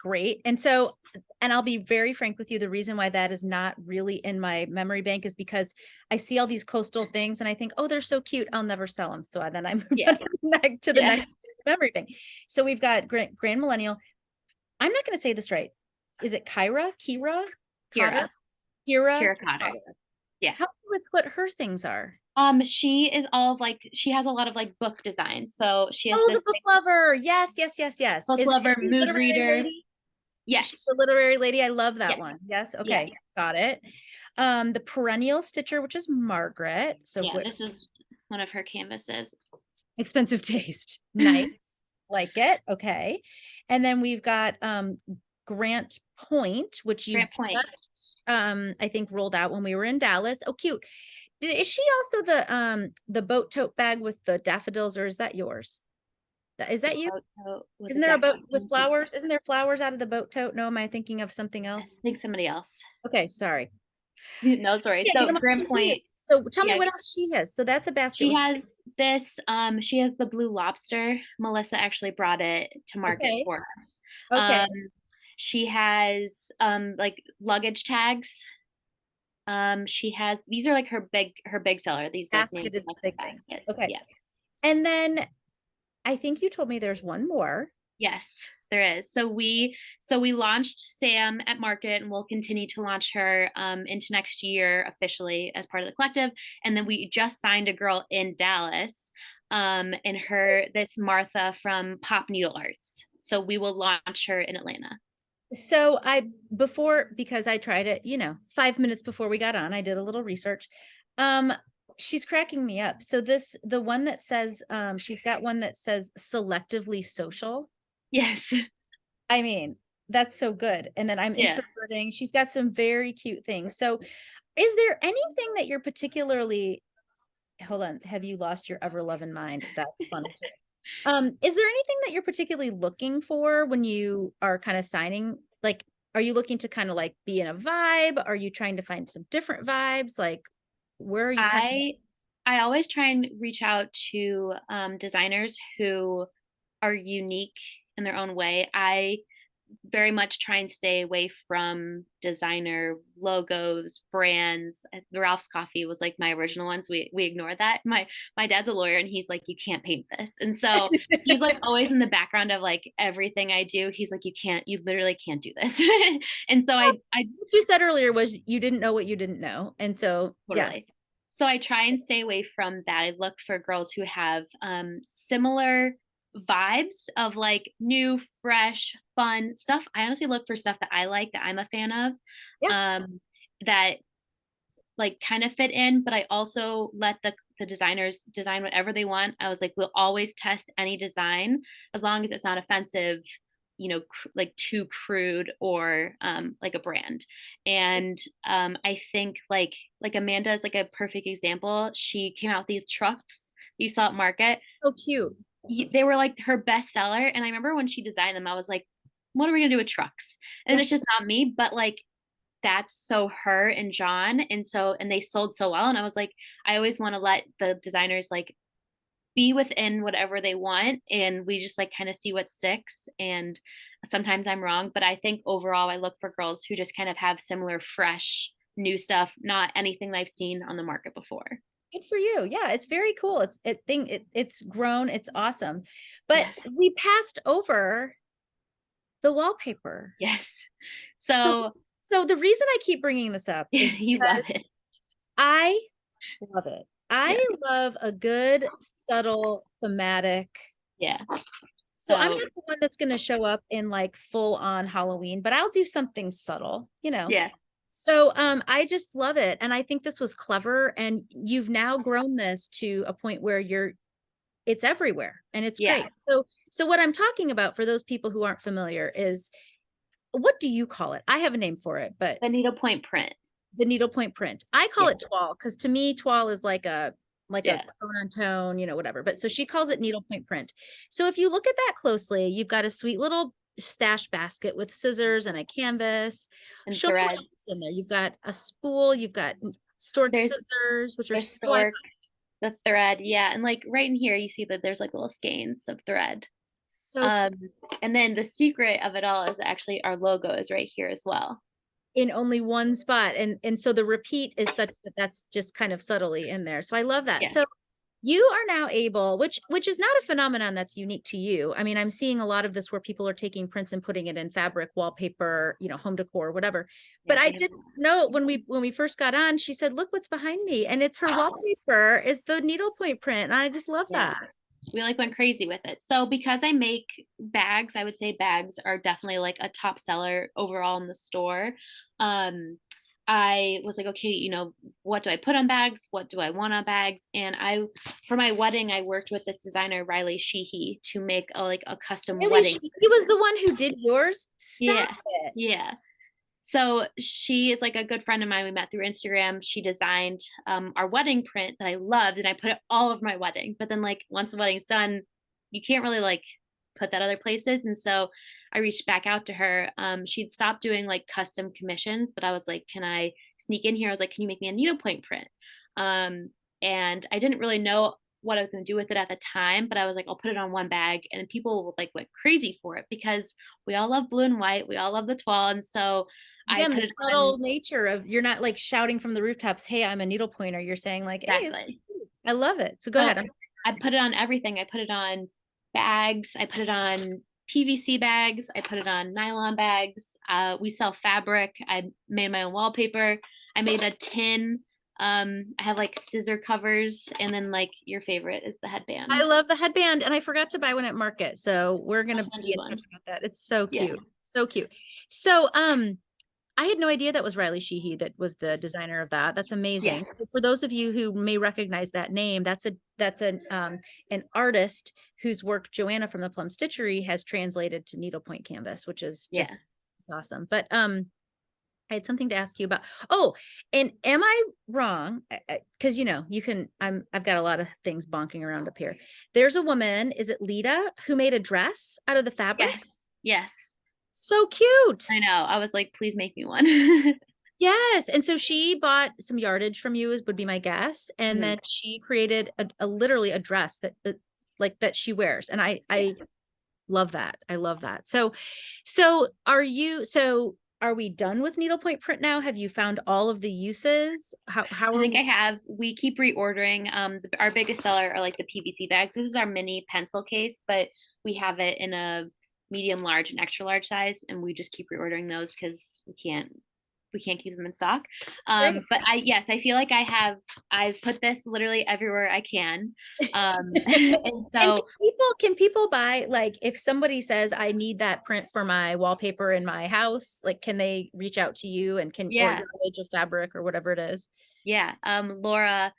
Great. And I'll be very frank with you, the reason why that is not really in my memory bank is because I see all these coastal things and I think, oh, they're so cute. I'll never sell them. So then I move Yeah, on to the yeah. next memory bank. So we've got Grand Millennial. I'm not going to say this right. Is it Kira? Cotter? Kira, Kira? Kira Cotter. Cotter. Yeah. Help me with what her things are. She is all of like she has a lot of like book designs. So she has Oh, the this book like, lover. Yes, yes, yes, yes. book Is lover, she a mood literary reader. lady? Is she Yes. the literary lady? I love that Yes. one. Yes. Yeah. Okay. Got it. The perennial stitcher, which is Margaret. So Yeah. This is one of her canvases. expensive taste. Nice. Like it. Okay. And then we've got Grant Point, which you Grant Point. just I think rolled out when we were in Dallas. Oh, cute. Is she also the boat tote bag with the daffodils, or is that yours? Is The that you? boat tote with a Isn't there a boat with daffodil. flowers? Isn't there flowers out of the boat tote? No, am I thinking of something I else? think somebody else. Okay, sorry. No, sorry. Yeah, you So don't mind Grant me doing Point, this. So tell me yeah, what else she has. So that's a basket she with, has this, she has the blue lobster. Melissa actually brought it to market okay, for us. okay. Um, she has like luggage tags. She has these are like her big seller, these like Basket is the Nantucket big thing. baskets. Okay. Yeah. And then I think you told me there's one more. Yes, there is. So we launched Sam at market and we'll continue to launch her into next year officially as part of the collective. And then we just signed a girl in Dallas, and her this Martha from Pop Needle Arts. So we will launch her in Atlanta. So because I tried it, 5 minutes before we got on, I did a little research. Um, she's cracking me up. So the one that says, she's got one that says selectively social. Yes. I mean, That's so good. And then I'm Yeah. introverting. She's got some very cute things. So is there anything that you're particularly, hold on, have you lost your ever loving mind? That's funny too. Is there anything that you're particularly looking for when you are kind of signing? Like, are you looking to kind of like be in a vibe? Are you trying to find some different vibes? Like, where are you kind of? I I always try and reach out to designers who are unique in their own way. I very much try and stay away from designer logos, brands. The Ralph's Coffee was like my original one, so we ignored that. My dad's a lawyer, and he's like, "You can't paint this," and so he's like always in the background of like everything I do. He's like, you literally can't do this," and so I What you said earlier was you didn't know what you didn't know. And so, yeah. totally. So I try and stay away from that. I look for girls who have similar vibes of like new, fresh, fun stuff. I honestly look for stuff that I like, that I'm a fan of, Yeah. that like kind of fit in, but I also let the designers design whatever they want. I was like, we'll always test any design as long as it's not offensive, like too crude or like a brand. And I think like Amanda is like a perfect example. She came out with these trucks you saw at market. So cute. They were like her best seller. And I remember when she designed them, I was like, what are we gonna do with trucks? And Yeah. it's just not me, but like that's so her and John. And they sold so well. And I was like, I always want to let the designers like be within whatever they want. And we just like kind of see what sticks. And sometimes I'm wrong, but I think overall I look for girls who just kind of have similar, fresh, new stuff, not anything that I've seen on the market before. Good for you. Yeah, it's very cool. It's grown. It's awesome. But Yes. we passed over the wallpaper. Yes. So So so the reason I keep bringing this up is you love because it. I love it. Yeah. I love a good, subtle, thematic. Yeah. So I'm So not the one that's going to show up in like full on Halloween, but I'll do something subtle, you know. yeah. So I just love it. And I think this was clever. And you've now grown this to a point where it's everywhere and it's Yeah. great. So what I'm talking about for those people who aren't familiar is, what do you call it? I have a name for it, but The needlepoint print. the needlepoint print. I call Yeah. it toile because to me, toile is like a Yeah. tone on tone, whatever. But so she calls it needlepoint print. So if you look at that closely, you've got a sweet little stash basket with scissors and a canvas. And Show me what thread. else is in there. You've got a spool, you've got stork There's scissors, which are there's so I stork, the thread, yeah. And like right in here you see that there's like little skeins of thread. so cute. Um, and then the secret of it all is actually our logo is right here as well. In only one spot. And so the repeat is such that that's just kind of subtly in there. So I love that. Yeah. So you are now able, which is not a phenomenon that's unique to you. I mean, I'm seeing a lot of this where people are taking prints and putting it in fabric, wallpaper, home decor, whatever. But Yeah. I didn't know when we first got on, she said, "Look what's behind me." And it's her wallpaper is the needlepoint print. And I just love Yeah. that. We like went crazy with it. So because I make bags, I would say bags are definitely like a top seller overall in the store. Um, I was like, okay, what do I put on bags? What do I want on bags? And for my wedding, I worked with this designer, Riley Sheehy, to make a custom Really, wedding. she was the one who did yours. Stop Yeah. it. Yeah. So she is like a good friend of mine. We met through Instagram. She designed our wedding print that I loved, and I put it all over my wedding. But then, like, once the wedding's done, you can't really like put that other places. And so I reached back out to her. She'd stopped doing like custom commissions, but I was like, "Can I sneak in here?" I was like, "Can you make me a needlepoint print?" And I didn't really know what I was going to do with it at the time, but I was like, "I'll put it on one bag," and people like went crazy for it because we all love blue and white. We all love the toile, and so I Again, the put it on. subtle nature of, you're not like shouting from the rooftops, "Hey, I'm a needle pointer." You're saying like, "Hey, this is Exactly. cute." I love it. So go So ahead. I put it on everything. I put it on bags. I put it on PVC bags. I put it on nylon bags. We sell fabric. I made my own wallpaper. I made a tin. I have like scissor covers, and then like your favorite is the I headband. love the headband, and I forgot to buy one at Market, so we're I'll gonna send be you in touch one. about that. It's so Yeah. cute, so cute. So I had no idea that was Riley Sheehy that was the designer of that. That's Yeah. amazing. So for those of you who may recognize that name, that's an artist whose work Joanna from the Plum Stitchery has translated to needlepoint canvas, which is Yeah. just That's awesome. But I had something to ask you about. Oh, and am I wrong? Because you know, you can. I've got a lot of things bonking around up here. There's a woman. Is it Lita who made a dress out of the fabric? Yes. Yes. So cute. I know. I was like, please make me one. Yes. And so she bought some yardage from you, would be my guess, and Mhm. then she created a literally a dress that like that she wears, and Yeah. I love that. I love that. So are we done with needlepoint print now? Have you found all of the uses? How I are think we? I have. We keep reordering. Our biggest seller are like the PVC bags. This is our mini pencil case, but we have it in a medium, large, and extra large size, and we just keep reordering those because we can't keep them in stock. Great. But yes, I feel like I've put this literally everywhere I can. And And so can people buy, like, if somebody says I need that print for my wallpaper in my house, like can they reach out to you and can or yeah, yardage of fabric or whatever it is? yeah. Laura,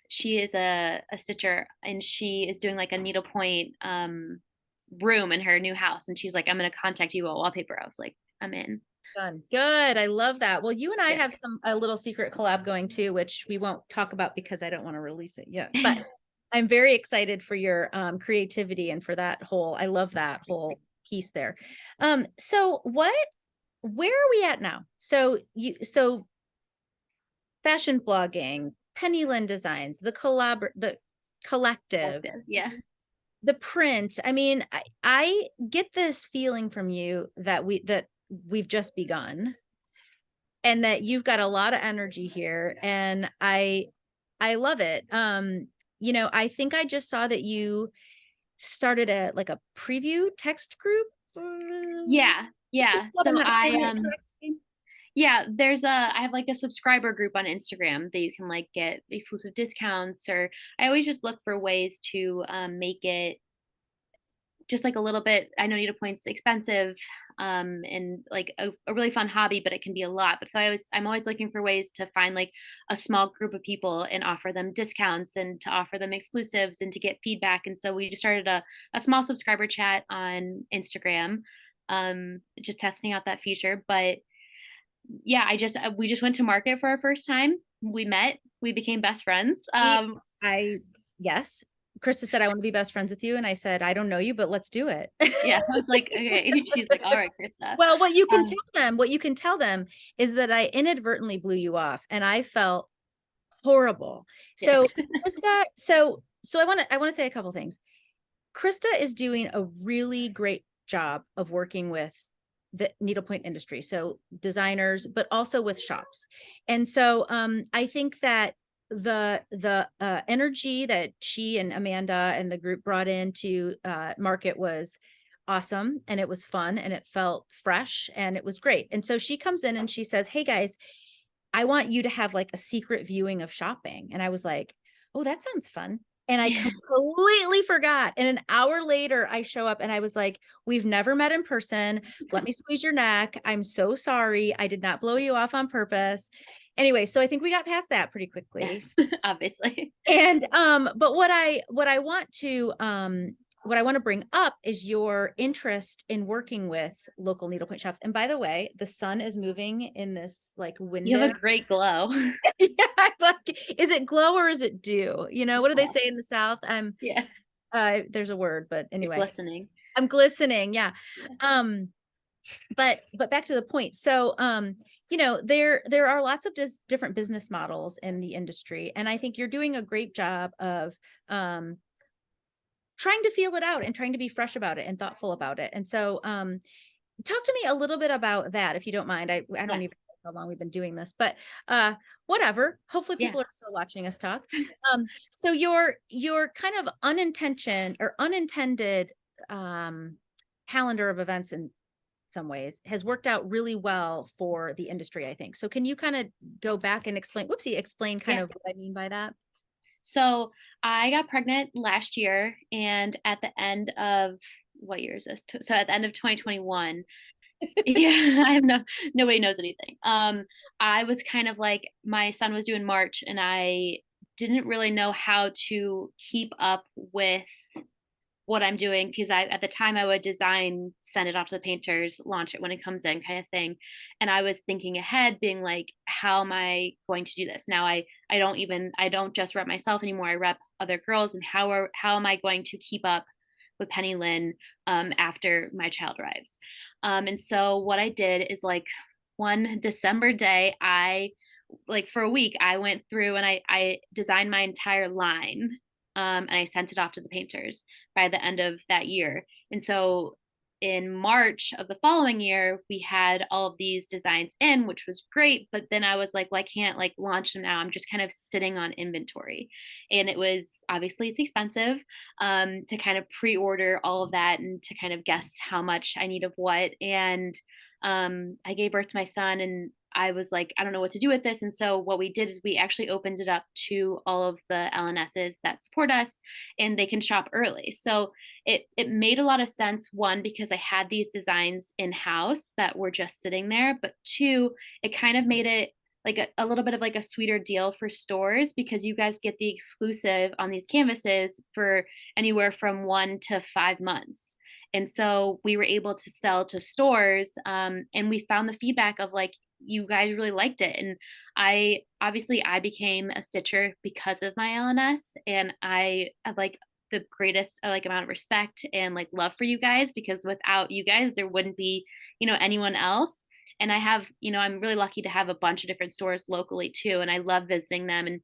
she is a stitcher and she is doing like a needlepoint room in her new house. And she's like, I'm gonna contact you about wallpaper. I was like, I'm in. Done. Good. I love that. Well, you and I Yeah. have a little secret collab going too, which we won't talk about because I don't want to release it yet. But I'm very excited for your creativity and for that whole, I love that whole piece there. So where are we at now? So fashion blogging, Penny Lynn Designs, the collective, Collective. Yeah. the print. I mean, I get this feeling from you that we've just begun and that you've got a lot of energy here, and I love it. You know, I think I just saw that you started a preview text group. Yeah. Yeah. I'm So not saying it correctly. yeah, I have like a subscriber group on Instagram that you can like get exclusive discounts, or I always just look for ways to make it just like a little bit. I know needlepoint's expensive, and like a really fun hobby, but it can be a lot. But I'm always looking for ways to find like a small group of people and offer them discounts and to offer them exclusives and to get feedback. And so we just started a small subscriber chat on Instagram, just testing out that feature. But yeah, we just went to market for our first time. We met, we became best friends. I yes. Krista said, I want to be best friends with you. And I said, I don't know you, but let's do it. Yeah, I was like, okay. She's like, all right, Krista. Well, Um, what you can tell them is that I inadvertently blew you off and I felt horrible. yes. So Krista, so I want to say a couple things. Krista is doing a really great job of working with the needlepoint industry, so designers, but also with shops. And so I think that the energy that she and Amanda and the group brought into market was awesome, and it was fun, and it felt fresh, and it was great. And so she comes in and she says, hey guys, I want you to have like a secret viewing of shopping. And I was like, oh, that sounds fun. And I Yeah. completely forgot. And an hour later, I show up and I was like, we've never met in person. Let me squeeze your neck. I'm so sorry. I did not blow you off on purpose. Anyway, so I think we got past that pretty quickly. Yes, obviously. And but what I want to bring up is your interest in working with local needlepoint shops. And by the way, the sun is moving in this like You have window. a great glow. Yeah, I'm like, is it glow or is it dew? You know, It's what do they glow. say in the South? Yeah, There's a word, but you're anyway, glistening. I'm glistening. Yeah. Yeah. Um, but back to the point. So, you know, there are lots of just different business models in the industry, and I think you're doing a great job of trying to feel it out and trying to be fresh about it and thoughtful about it. And so, talk to me a little bit about that, if you don't mind. I Yeah. don't even know how long we've been doing this, but whatever. Hopefully Yeah. people are still watching us talk. So your kind of unintention or unintended calendar of events in some ways has worked out really well for the industry, I think. So can you kind of go back and explain kind Yeah. of what I mean by that? So I got pregnant last year, and at the end of what year is this? So at the end of 2021, yeah, I have nobody knows anything. I was kind of like my son was due in March, and I didn't really know how to keep up with what I'm doing, because I at the time I would design, send it off to the painters, launch it when it comes in, kind of thing. And I was thinking ahead, being like, how am I going to do this? Now I don't just rep myself anymore. I rep other girls, and how am I going to keep up with Penny Lynn after my child arrives? And so what I did is, like, one December day, I like for a week I went through and I designed my entire line, and I sent it off to the painters by the end of that year. And so in March of the following year, we had all of these designs in, which was great. But then I was like, well, I can't like launch them now. I'm just kind of sitting on inventory. And it was, obviously it's expensive, to kind of pre-order all of that and to kind of guess how much I need of what. And I gave birth to my son, and I was like, I don't know what to do with this. And so what we did is we actually opened it up to all of the LNSs that support us, and they can shop early. So it made a lot of sense, one, because I had these designs in house that were just sitting there, but two, it kind of made it like a little bit of like a sweeter deal for stores, because you guys get the exclusive on these canvases for anywhere from 1 to 5 months. And so we were able to sell to stores, and we found the feedback of like, you guys really liked it. And I became a stitcher because of my LNS, and I have like the greatest like amount of respect and like love for you guys, because without you guys there wouldn't be, anyone else. And I have, I'm really lucky to have a bunch of different stores locally too, and I love visiting them. And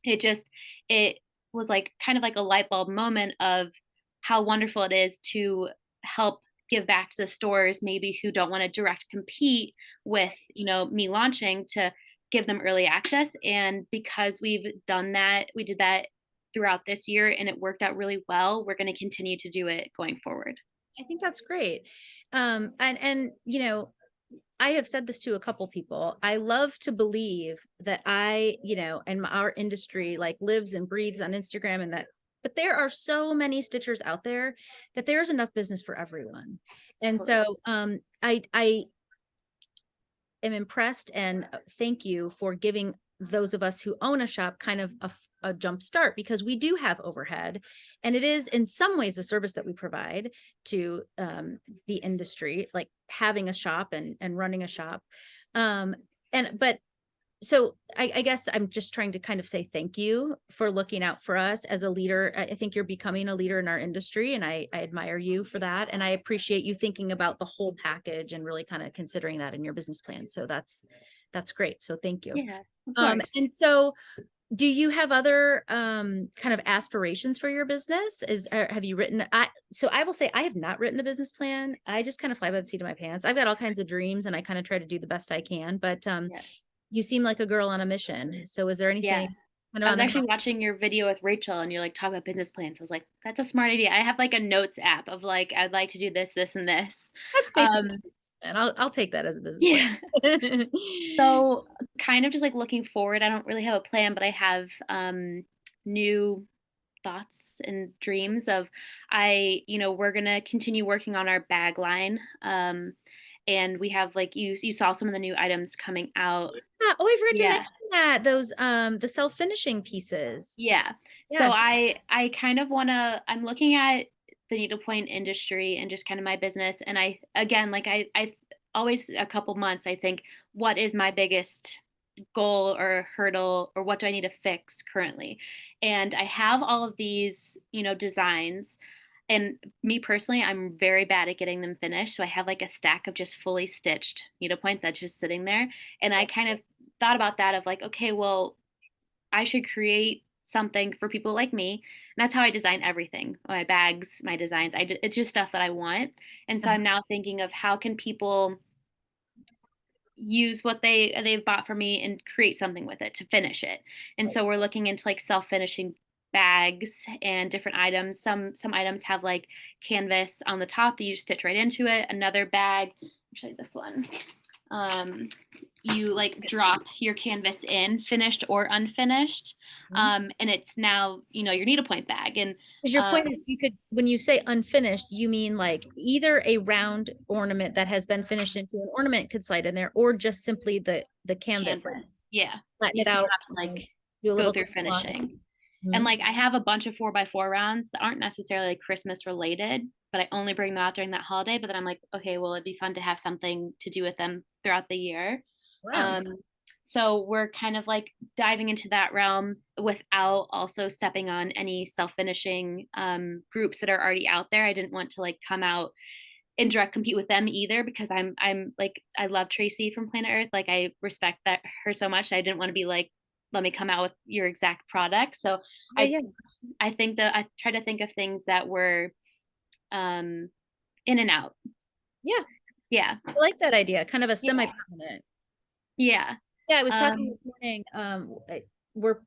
it was like kind of like a light bulb moment of how wonderful it is to help give back to the stores maybe who don't want to direct compete with, me launching, to give them early access. And because we've done that, we did that throughout this year and it worked out really well, we're going to continue to do it going forward. I think that's great. And I have said this to a couple people. I love to believe that and our industry like lives and breathes on Instagram, and that, but there are so many stitchers out there that there's enough business for everyone. And so I am impressed, and thank you for giving those of us who own a shop kind of a jump start, because we do have overhead, and it is in some ways a service that we provide to the industry, like having a shop and running a shop. But so I guess I'm just trying to kind of say thank you for looking out for us as a leader. I think you're becoming a leader in our industry, and I admire you for that. And I appreciate you thinking about the whole package and really kind of considering that in your business plan. So that's great. So thank you. Yeah, of course. And so do you have other kind of aspirations for your business? Have you written? So I will say I have not written a business plan. I just kind of fly by the seat of my pants. I've got all kinds of dreams, and I kind of try to do the best I can. But Yeah. you seem like a girl on a mission. So is there Yeah. anything kind of I on was the actually watching your video with Rachel and you're like talking about business plans. I was like, that's a smart idea. I have like a notes app of like, I'd like to do this, this, and this. that's basically Um, a business plan. I'll take that as a business yeah. plan. So kind of just like looking forward, I don't really have a plan, but I have new thoughts and dreams of we're gonna continue working on our bag line. And we have like you saw some of the new items coming out. Yeah. Oh, I forgot to Yeah. mention that those the self-finishing pieces. Yeah. So Yes. I kind of I'm looking at the needlepoint industry and just kind of my business. And I again like I always a couple months I think, what is my biggest goal or hurdle, or what do I need to fix currently? And I have all of these, designs. And me personally, I'm very bad at getting them finished. So I have like a stack of just fully stitched needlepoint that's just sitting there. And I kind of thought about that of like, okay, well, I should create something for people like me. And that's how I design everything. My bags, my designs. It's just stuff that I want. And so I'm now thinking of how can people use what they've bought from me and create something with it to finish it. And so we're looking into like self-finishing bags and different items. Some items have like canvas on the top that you stitch right into it. Another bag, I'll show you this one. You like drop your canvas in, finished or unfinished, and it's now your needlepoint bag. And Because your point is, you could, when you say unfinished, you mean like either a round ornament that has been finished into an ornament could slide in there, or just simply the canvas, like canvas, yeah, flatten you it still out, have to like do a go little through finishing. And Mhm. like I have a bunch of 4x4 rounds that aren't necessarily like Christmas related, but I only bring them out during that holiday. But then I'm like, okay, well, it'd be fun to have something to do with them throughout the year. Wow. Um, so we're kind of like diving into that realm without also stepping on any self-finishing groups that are already out there. I didn't want to like come out and direct compete with them either because I'm like I love Tracy from Planet Earth. Like I respect that her so much. I didn't want to be like, let me come out with your exact product. So Yeah, I yeah, I think that I try to think of things that were um in and out. yeah. Yeah. I like that idea. Kind of a Yeah. semi-permanent. Yeah. Yeah, I was talking Um this morning. We're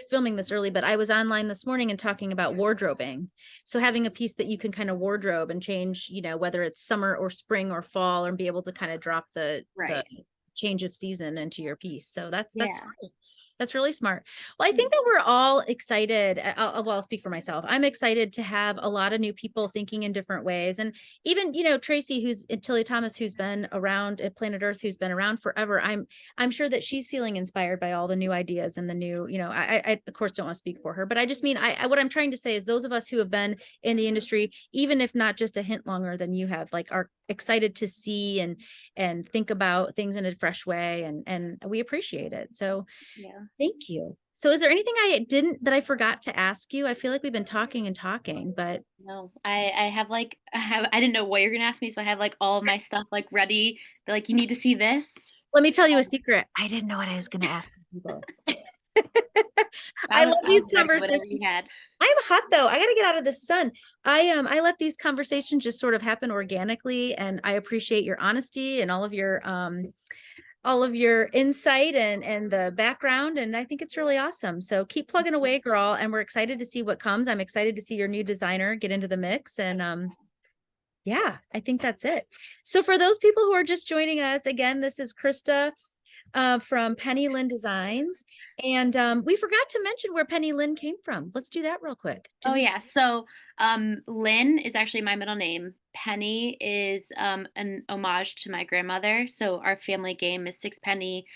filming this early, but I was online this morning and talking about wardrobing. So having a piece that you can kind of wardrobe and change, whether it's summer or spring or fall, and be able to kind of drop the right. change of season into your piece. So that's Yeah. smart. That's really smart. Well, I Yeah. think that we're all excited. I'll speak for myself. I'm excited to have a lot of new people thinking in different ways. And even, Tracy, Tilly Thomas, who's been around at Planet Earth, who's been around forever. I'm sure that she's feeling inspired by all the new ideas and the new, I of course don't want to speak for her, but I just mean, what I'm trying to say is those of us who have been in the industry, even if not just a hint longer than you have, like are excited to see and think about things in a fresh way. And we appreciate it. So Yeah. thank you. So is there anything that I forgot to ask you? I feel like we've been talking and talking, but No, I have like I didn't know what you're gonna ask me, so I have like all of my stuff like ready. They're like, you need to see this. let me tell you a secret. I didn't know what I was going to ask people. I love I these was ready, whatever conversations. you had. I'm hot though. I got to get out of the sun. I let these conversations just sort of happen organically, and I appreciate your honesty and all of your insight and the background, and I think it's really awesome. So keep plugging away, girl, and we're excited to see what comes. I'm excited to see your new designer get into the mix, and yeah, I think that's it. So for those people who are just joining us, again, this is Krista from Penny Linn Designs. And we forgot to mention where Penny Linn came from. Let's do that real quick. Oh yeah. So Lynn is actually my middle name. Penny is an homage to my grandmother. So our family game is Six Penny.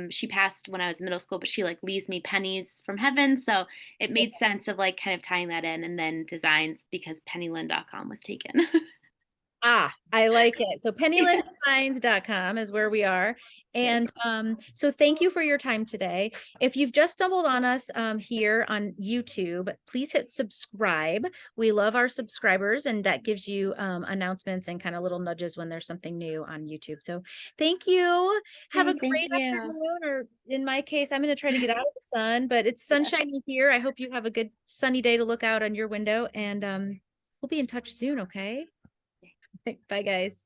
She passed when I was in middle school, but she like leaves me pennies from heaven. So it made sense of like kind of tying that in, and then designs because pennylyn.com was taken. I like it. So Yeah. pennylindesigns.com is where we are. Yes. And so thank you for your time today. If you've just stumbled on us here on YouTube, please hit subscribe. We love our subscribers, and that gives you announcements and kind of little nudges when there's something new on YouTube. So thank you. Have a Hey, thank great you. afternoon, or in my case, I'm going to try to get out of the sun, but it's Yes. sunshiny here. I hope you have a good sunny day to look out on your window, and we'll be in touch soon, okay? Bye, guys.